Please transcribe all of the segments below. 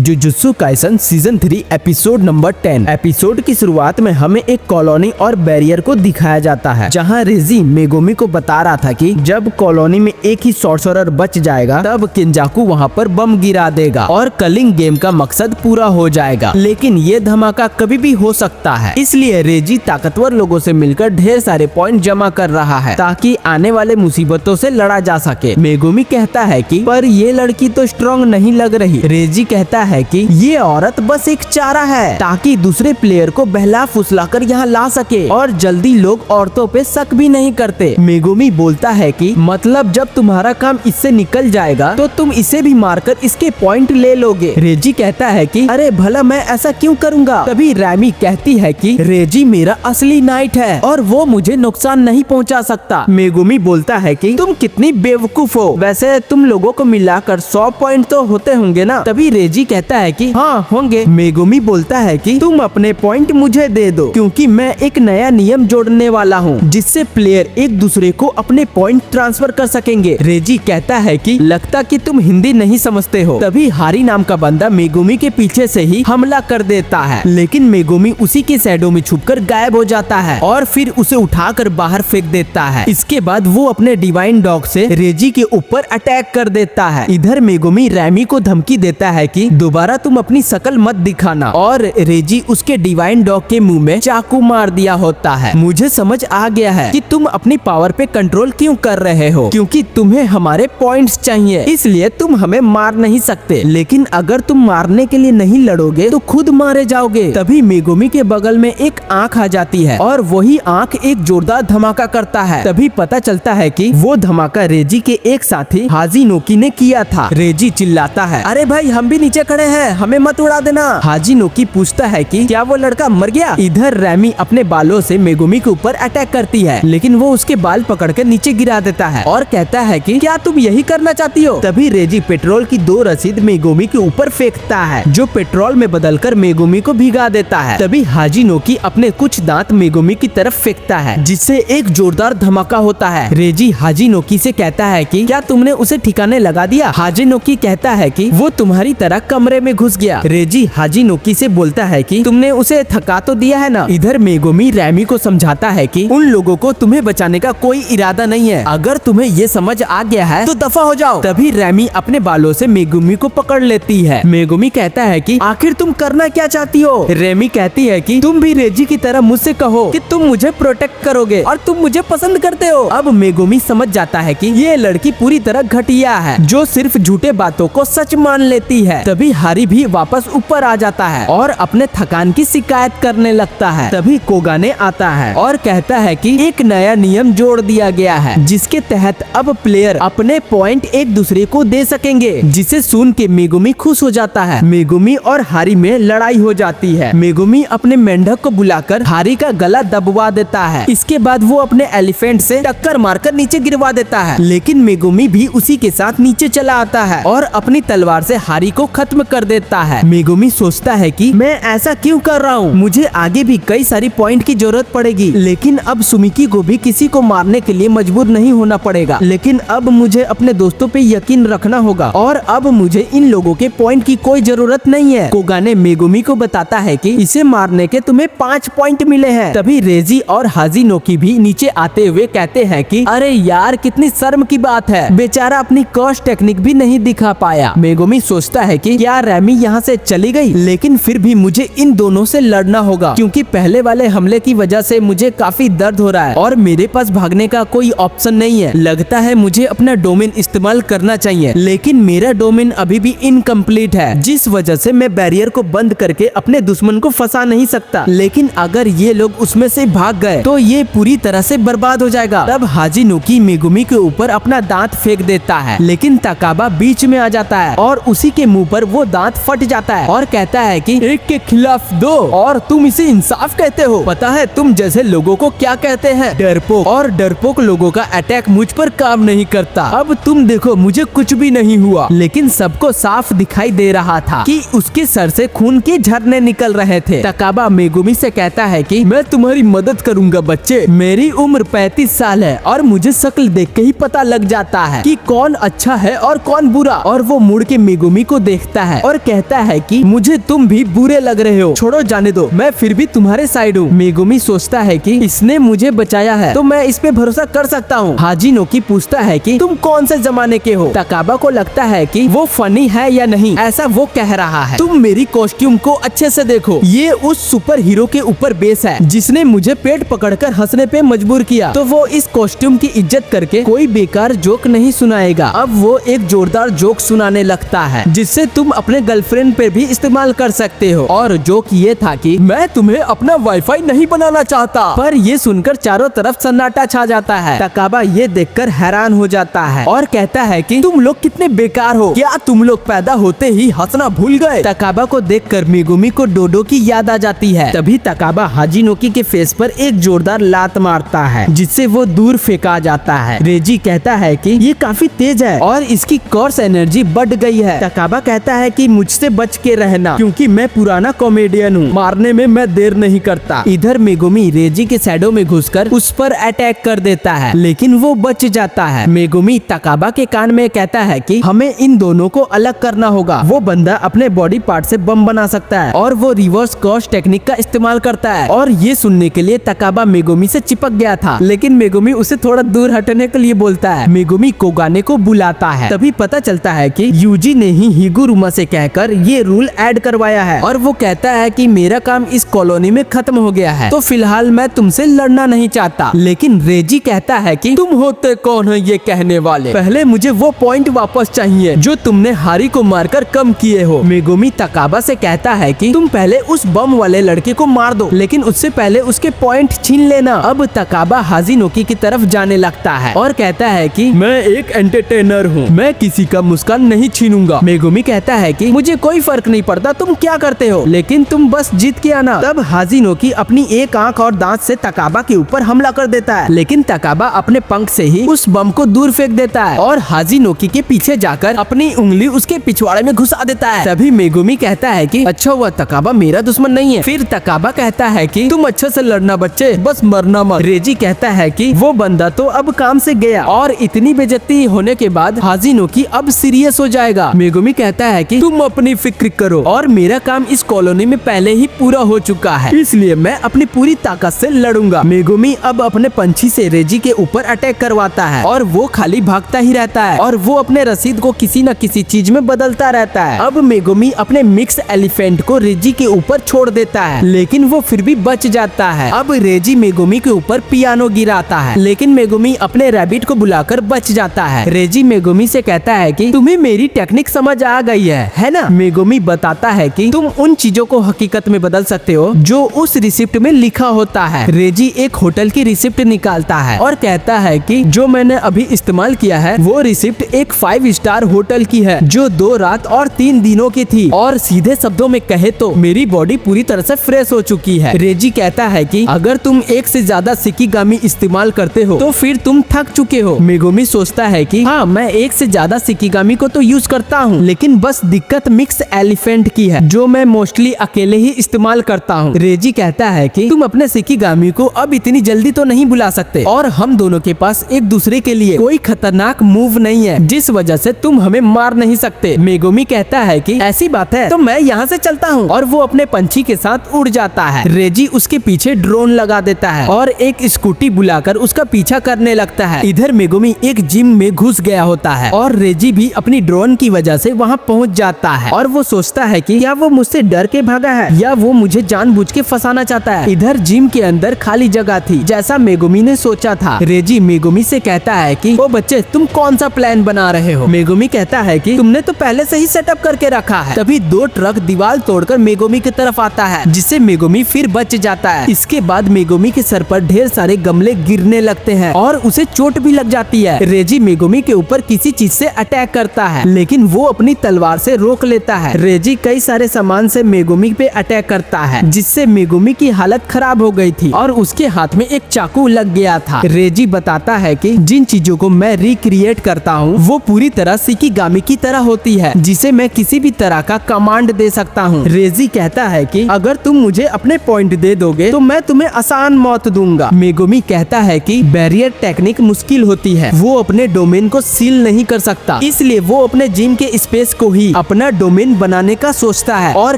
Jujutsu Kaisen season 3 episode number 10। Episode की शुरुआत में हमें एक कॉलोनी और बैरियर को दिखाया जाता है, जहां रेजी मेगुमी को बता रहा था कि जब कॉलोनी में एक ही सॉर्सरर बच जाएगा तब केंजाकू वहां पर बम गिरा देगा और कलिंग गेम का मकसद पूरा हो जाएगा। लेकिन ये धमाका कभी भी हो सकता है, इसलिए रेजी ताकतवर लोगों से मिलकर ढेर सारे पॉइंट जमा कर रहा है ताकि आने वाले मुसीबतों से लड़ा जा सके। मेगुमी कहता है कि पर ये लड़की तो स्ट्रॉन्ग नहीं लग रही। रेजी कहता है कि ये औरत बस एक चारा है ताकि दूसरे प्लेयर को बहला फुसला कर यहाँ ला सके और जल्दी लोग औरतों पे शक भी नहीं करते। मेगुमी बोलता है कि मतलब जब तुम्हारा काम इससे निकल जाएगा तो तुम इसे भी मारकर इसके पॉइंट ले लोगे। रेजी कहता है कि अरे भला मैं ऐसा क्यों करूँगा। तभी रैमी कहती है कि रेजी मेरा असली नाइट है और वो मुझे नुकसान नहीं पहुँचा सकता। मेगुमी बोलता है कि तुम कितनी बेवकूफ हो, वैसे तुम लोगों को मिलाकर 100 पॉइंट तो होते होंगे ना। तभी रेजी कहता है कि हाँ होंगे। मेगुमी बोलता है कि तुम अपने पॉइंट मुझे दे दो क्योंकि मैं एक नया नियम जोड़ने वाला हूँ जिससे प्लेयर एक दूसरे को अपने पॉइंट ट्रांसफर कर सकेंगे। रेजी कहता है कि लगता कि तुम हिंदी नहीं समझते हो। तभी हारी नाम का बंदा मेगुमी के पीछे से ही हमला कर देता है, लेकिन मेगुमी उसी के शैडो में छुपकर गायब हो जाता है और फिर उसे उठाकर बाहर फेंक देता है। इसके बाद वो अपने डिवाइन डॉग से रेजी के ऊपर अटैक कर देता है। इधर मेगुमी रैमी को धमकी देता है कि दोबारा तुम अपनी शकल मत दिखाना और रेजी उसके डिवाइन डॉग के मुंह में चाकू मार दिया होता है। मुझे समझ आ गया है कि तुम अपनी पावर पे कंट्रोल क्यों कर रहे हो, क्योंकि तुम्हें हमारे पॉइंट्स चाहिए, इसलिए तुम हमें मार नहीं सकते। लेकिन अगर तुम मारने के लिए नहीं लड़ोगे तो खुद मारे जाओगे। तभी मेगुमी के बगल में एक आंख आ जाती है और वही आंख एक जोरदार धमाका करता है। तभी पता चलता है कि वो धमाका रेजी के एक साथी हाजिनोकी ने किया था। रेजी चिल्लाता है, अरे भाई हम भी नीचे खड़े हैं, हमें मत उड़ा देना। हाजिनोकी पूछता है कि क्या वो लड़का मर गया। इधर रैमी अपने बालों से मेगुमी के ऊपर अटैक करती है, लेकिन वो उसके बाल पकड़कर नीचे गिरा देता है और कहता है कि क्या तुम यही करना चाहती हो। तभी रेजी पेट्रोल की 2 रसीद मेगुमी के ऊपर फेंकता है जो पेट्रोल में बदलकर मेगुमी को भिगा देता है। तभी हाजिनोकी अपने कुछ दांत मेगुमी की तरफ फेंकता है जिससे एक जोरदार धमाका होता है। रेजी हाजिनोकी से कहता है कि क्या तुमने उसे ठिकाने लगा दिया। हाजिनोकी कहता है कि वो तुम्हारी तरह कमरे में घुस गया। रेजी हाजिनोकी से बोलता है कि तुमने उसे थका तो दिया है ना। इधर मेगुमी रैमी को समझाता है कि उन लोगों को तुम्हें बचाने का कोई इरादा नहीं है, अगर तुम्हें ये समझ आ गया है तो दफा हो जाओ। तभी रैमी अपने बालों से मेगुमी को पकड़ लेती है। मेगुमी कहता है कि आखिर तुम करना क्या चाहती हो। रैमी कहती है कि तुम भी रेजी की तरह मुझसे कहो कि तुम मुझे प्रोटेक्ट करोगे और तुम मुझे पसंद करते हो। अब मेगुमी समझ जाता है कि ये लड़की पूरी तरह घटिया है जो सिर्फ झूठे बातों को सच मान लेती है। तभी हारी भी वापस ऊपर आ जाता है और अपने थकान की शिकायत करने लगता है। तभी कोगाने आता है और कहता है कि एक नया नियम जोड़ दिया गया है जिसके तहत अब प्लेयर अपने पॉइंट एक दूसरे को दे सकेंगे, जिसे सुन के मेगुमी खुश हो जाता है। मेगुमी और हारी में लड़ाई हो जाती है। मेगुमी अपने मेंढक को बुलाकर हारी का गला दबवा देता है। इसके बाद वो अपने एलिफेंट से टक्कर मारकर नीचे गिरवा देता है, लेकिन मेगुमी भी उसी के साथ नीचे चला आता है और अपनी तलवार से हारी को खत्म कर देता है। मेगुमी सोचता है कि मैं ऐसा क्यों कर रहा हूँ, मुझे आगे भी कई सारी पॉइंट की जरूरत पड़ेगी, लेकिन अब सुमिकी को भी किसी को मारने के लिए मजबूर नहीं होना पड़ेगा। लेकिन अब मुझे अपने दोस्तों पे यकीन रखना होगा और अब मुझे इन लोगों के पॉइंट की कोई जरूरत नहीं है। कोगाने मेगुमी को बताता है कि इसे मारने के तुम्हें 5 पॉइंट मिले हैं। तभी रेजी और हाजिनोकी भी नीचे आते हुए कहते हैं कि अरे यार कितनी शर्म की बात है, बेचारा अपनी कर्स टेक्निक भी नहीं दिखा पाया। मेगुमी सोचता है कि क्या रैमी यहाँ से चली गई, लेकिन फिर भी मुझे इन दोनों से लड़ना होगा क्योंकि पहले वाले हमले की वजह से मुझे काफी दर्द हो रहा है और मेरे पास भागने का कोई ऑप्शन नहीं है। लगता है मुझे अपना डोमेन इस्तेमाल करना चाहिए, लेकिन मेरा डोमेन अभी भी इनकम्प्लीट है, जिस वजह से मैं बैरियर को बंद करके अपने दुश्मन को फंसा नहीं सकता। लेकिन अगर ये लोग उसमें से भाग गए तो ये पूरी तरह से बर्बाद हो जाएगा। तब हाजिनोकी मेगुमी के ऊपर अपना दांत फेंक देता है, लेकिन तकाबा बीच में आ जाता है और उसी के मुंह पर वो दांत फट जाता है और कहता है कि एक के खिलाफ 2 और तुम इसे इंसाफ कहते हो। पता है तुम जैसे लोगों को क्या कहते हैं, डरपोक। और डरपोक लोगों का अटैक मुझ पर काम नहीं करता। अब तुम देखो मुझे कुछ भी नहीं हुआ, लेकिन सबको साफ दिखाई दे रहा था कि उसके सर से खून के झरने निकल रहे थे। तकाबा मेगुमी से कहता है कि मैं तुम्हारी मदद करूंगा बच्चे, मेरी उम्र 35 साल है और मुझे शक्ल देख के ही पता लग जाता है कि कौन अच्छा है और कौन बुरा। और वो मुड़ के मेगुमी को देखता है है और कहता है कि मुझे तुम भी बुरे लग रहे हो, छोड़ो जाने दो, मैं फिर भी तुम्हारे साइड हूँ। मेगुमी सोचता है कि इसने मुझे बचाया है तो मैं इस पे भरोसा कर सकता हूँ। हाजिनोकी पूछता है कि तुम कौन से जमाने के हो। तकाबा को लगता है कि वो फनी है या नहीं, ऐसा वो कह रहा है। तुम मेरी कॉस्ट्यूम को अच्छे से देखो, ये उस सुपर हीरो के ऊपर बेस है जिसने मुझे पेट पकड़कर हंसने पे मजबूर किया, तो वो इस कॉस्ट्यूम की इज्जत करके कोई बेकार जोक नहीं सुनाएगा। अब वो एक जोरदार जोक सुनाने लगता है जिससे तुम अपने गर्लफ्रेंड पे भी इस्तेमाल कर सकते हो। और जोक ये था कि मैं तुम्हें अपना वाईफाई नहीं बनाना चाहता। पर ये सुनकर चारों तरफ सन्नाटा छा जाता है। तकाबा ये देखकर हैरान हो जाता है और कहता है कि तुम लोग कितने बेकार हो, क्या तुम लोग पैदा होते ही हंसना भूल गए। तकाबा को देखकर मेगुमी को डोडो की याद आ जाती है। तभी तकाबा हाजिनोकी के फेस पर एक जोरदार लात मारता है जिससे वो दूर फेंका जाता है। रेजी कहता है कि ये काफी तेज है और इसकी कोर्स एनर्जी बढ़ गई है। तकाबा कहता है कि मुझसे बच के रहना क्योंकि मैं पुराना कॉमेडियन हूँ, मारने में मैं देर नहीं करता। इधर मेगुमी रेजी के शैडो में घुसकर उस पर अटैक कर देता है लेकिन वो बच जाता है। मेगुमी तकाबा के कान में कहता है कि हमें इन दोनों को अलग करना होगा। वो बंदा अपने बॉडी पार्ट से बम बना सकता है और वो रिवर्स क्रॉस टेक्निक का इस्तेमाल करता है। और ये सुनने के लिए तकाबा मेगुमी से चिपक गया था लेकिन मेगुमी उसे थोड़ा दूर हटने के लिए बोलता है। मेगुमी कोगाने को बुलाता है। तभी पता चलता है कि यूजी ने ही हिगुरुमा से कहकर ये रूल ऐड करवाया है और वो कहता है कि मेरा काम इस कॉलोनी में खत्म हो गया है तो फिलहाल मैं तुमसे लड़ना नहीं चाहता। लेकिन रेजी कहता है कि तुम होते कौन है ये कहने वाले, पहले मुझे वो पॉइंट वापस चाहिए जो तुमने हारी को मारकर कम किए हो। मेगुमी तकाबा से कहता है कि तुम पहले उस बम वाले लड़के को मार दो लेकिन उससे पहले उसके पॉइंट छीन लेना। अब तकाबा हाजिनोकी की तरफ जाने लगता है और कहता है कि मैं एक एंटरटेनर हूँ, मैं किसी का मुस्कान नहीं छीनूंगा। मेगुमी कहता है कि मुझे कोई फर्क नहीं पड़ता तुम क्या करते हो, लेकिन तुम बस जीत के आना। तब हाजिनोकी अपनी एक आंख और दांत से तकाबा के ऊपर हमला कर देता है लेकिन तकाबा अपने पंख से ही उस बम को दूर फेंक देता है और हाजिनोकी के पीछे जाकर अपनी उंगली उसके पिछवाड़े में घुसा देता है। तभी मेगुमी कहता है कि अच्छा हुआ तकाबा मेरा दुश्मन नहीं है। फिर तकाबा कहता है कि तुम अच्छे से लड़ना बच्चे, बस मरना मत। रेजी कहता है कि वो बंदा तो अब काम से गया और इतनी बेइज्जती होने के बाद हाजिनोकी अब सीरियस हो जाएगा। मेगुमी कहता है कि तुम अपनी फिक्र करो और मेरा काम इस कॉलोनी में पहले ही पूरा हो चुका है इसलिए मैं अपनी पूरी ताकत से लड़ूंगा। मेगुमी अब अपने पंछी से रेजी के ऊपर अटैक करवाता है और वो खाली भागता ही रहता है और वो अपने रसीद को किसी न किसी चीज में बदलता रहता है। अब मेगुमी अपने मिक्स एलिफेंट को रेजी के ऊपर छोड़ देता है लेकिन वो फिर भी बच जाता है। अब रेजी मेगुमी के ऊपर पियानो गिराता है लेकिन मेगुमी अपने रैबिट को बुलाकर बच जाता है। रेजी मेगुमी से कहता है कि तुम्हें मेरी टेक्निक समझ आ गई है ना। मेगुमी बताता है कि तुम उन चीजों को हकीकत में बदल सकते हो जो उस रिसिप्ट में लिखा होता है। रेजी एक होटल की रिसिप्ट निकालता है और कहता है कि जो मैंने अभी इस्तेमाल किया है वो रिसिप्ट एक 5 स्टार होटल की है जो 2 रात और 3 दिनों की थी और सीधे शब्दों में कहे तो मेरी बॉडी पूरी तरह से फ्रेश हो चुकी है। रेजी कहता है कि अगर तुम एक से ज्यादा शिकिगामी इस्तेमाल करते हो तो फिर तुम थक चुके हो। मेगुमी सोचता है कि हाँ मैं एक से ज्यादा शिकिगामी को तो यूज करता हूँ लेकिन बस दिक्कत मिक्स एलिफेंट की है जो मैं मोस्टली अकेले ही इस्तेमाल करता हूँ। रेजी कहता है कि तुम अपने शिकिगामी को अब इतनी जल्दी तो नहीं बुला सकते और हम दोनों के पास एक दूसरे के लिए कोई खतरनाक मूव नहीं है जिस वजह से तुम हमें मार नहीं सकते। मेगुमी कहता है कि ऐसी बात है तो मैं यहाँ से चलता हूँ और वो अपने पंछी के साथ उड़ जाता है। रेजी उसके पीछे ड्रोन लगा देता है और एक स्कूटी बुलाकर उसका पीछा करने लगता है। इधर मेगुमी एक जिम में घुस गया होता है और रेजी भी अपनी ड्रोन की वजह से वहाँ पहुँच जाता है और वो सोचता है कि क्या वो मुझसे डर के भागा है या वो मुझे जानबूझ के फंसाना चाहता है। इधर जिम के अंदर खाली जगह थी जैसा मेगुमी ने सोचा था। रेजी मेगुमी से कहता है कि ओ बच्चे तुम कौन सा प्लान बना रहे हो। मेगुमी कहता है कि तुमने तो पहले से ही सेटअप करके रखा है। तभी 2 ट्रक दीवार तोड़कर मेगुमी की तरफ आता है जिससे मेगुमी फिर बच जाता है। इसके बाद मेगुमी के सर पर ढेर सारे गमले गिरने लगते हैं और उसे चोट भी लग जाती है। रेजी मेगुमी के ऊपर किसी चीज से अटैक करता है लेकिन वो अपनी तलवार से रोक लेता है। रेजी कई सारे सामान से मेगुमी पे अटैक करता है जिससे मेगुमी की हालत खराब हो गई थी और उसके हाथ में एक चाकू लग गया था। रेजी बताता है कि जिन चीजों को मैं रिक्रिएट करता हूँ वो पूरी तरह शिकिगामी की तरह होती है जिसे मैं किसी भी तरह का कमांड दे सकता हूँ। रेजी कहता है कि अगर तुम मुझे अपने पॉइंट दे दोगे तो मैं तुम्हें आसान मौत दूंगा। मेगुमी कहता है कि बैरियर टेक्निक मुश्किल होती है, वो अपने डोमेन को सील नहीं कर सकता इसलिए वो अपने जिम के स्पेस को ही अपना डोमेन बनाने का सोचता है और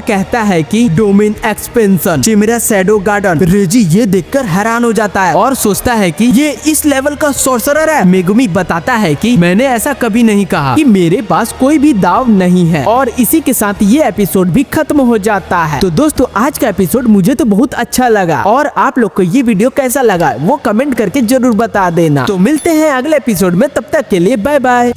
कहता है कि domain expansion chimera shadow garden. रेजी ये देखकर हैरान हो जाता है और सोचता है कि ये इस लेवल का सॉर्सरर है। मेगुमी बताता है कि मैंने ऐसा कभी नहीं कहा कि मेरे पास कोई भी दाव नहीं है। और इसी के साथ ये एपिसोड भी खत्म हो जाता है। तो दोस्तों आज का एपिसोड मुझे तो बहुत अच्छा लगा और आप लोग को ये वीडियो कैसा लगा वो कमेंट करके जरूर बता देना। तो मिलते हैं अगले एपिसोड में, तब तक के लिए बाय बाय।